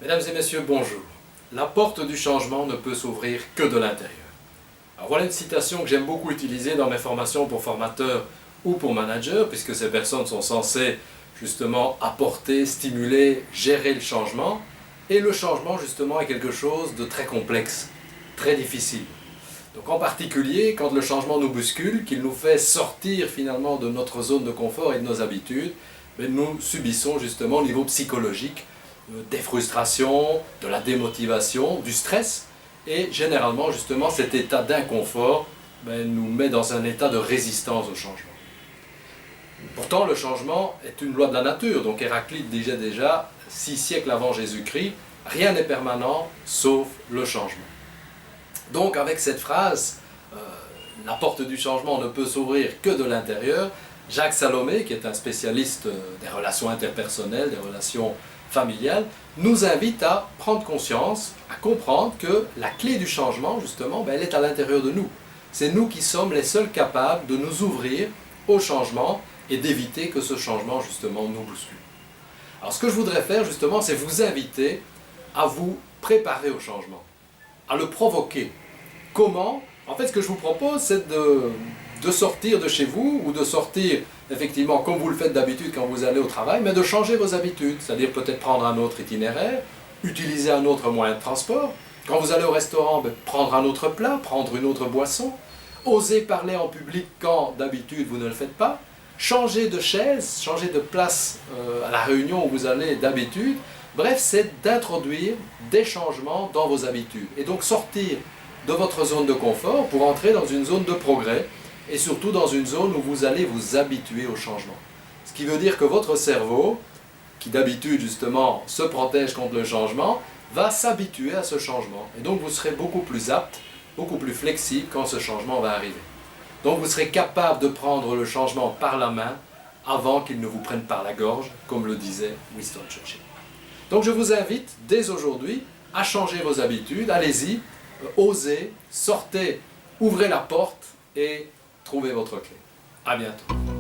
Mesdames et messieurs, bonjour. La porte du changement ne peut s'ouvrir que de l'intérieur. Alors voilà une citation que j'aime beaucoup utiliser dans mes formations pour formateurs ou pour managers, puisque ces personnes sont censées justement apporter, stimuler, gérer le changement. Et le changement justement est quelque chose de très complexe, très difficile. Donc en particulier, quand le changement nous bouscule, qu'il nous fait sortir finalement de notre zone de confort et de nos habitudes, nous subissons justement au niveau psychologique des frustrations, de la démotivation, du stress, et généralement justement cet état d'inconfort nous met dans un état de résistance au changement. Pourtant le changement est une loi de la nature, donc Héraclite disait déjà 6 siècles avant Jésus-Christ, rien n'est permanent sauf le changement. Donc avec cette phrase, la porte du changement ne peut s'ouvrir que de l'intérieur, Jacques Salomé, qui est un spécialiste des relations interpersonnelles, des relations familiales, nous invite à prendre conscience, à comprendre que la clé du changement, justement, elle est à l'intérieur de nous. C'est nous qui sommes les seuls capables de nous ouvrir au changement et d'éviter que ce changement, justement, nous bouscule. Alors ce que je voudrais faire, justement, c'est vous inviter à vous préparer au changement, à le provoquer. Comment? En fait, ce que je vous propose, c'est de sortir de chez vous, ou de sortir, effectivement, comme vous le faites d'habitude quand vous allez au travail, mais de changer vos habitudes, c'est-à-dire peut-être prendre un autre itinéraire, utiliser un autre moyen de transport. Quand vous allez au restaurant, prendre un autre plat, prendre une autre boisson, oser parler en public quand d'habitude vous ne le faites pas, changer de chaise, changer de place à la réunion où vous allez d'habitude. Bref, c'est d'introduire des changements dans vos habitudes et donc sortir de votre zone de confort pour entrer dans une zone de progrès et surtout dans une zone où vous allez vous habituer au changement. Ce qui veut dire que votre cerveau, qui d'habitude justement se protège contre le changement, va s'habituer à ce changement. Et donc vous serez beaucoup plus apte, beaucoup plus flexible quand ce changement va arriver. Donc vous serez capable de prendre le changement par la main avant qu'il ne vous prenne par la gorge, comme le disait Winston Churchill. Donc je vous invite dès aujourd'hui à changer vos habitudes, allez-y, osez, sortez, ouvrez la porte et trouvez votre clé. À bientôt.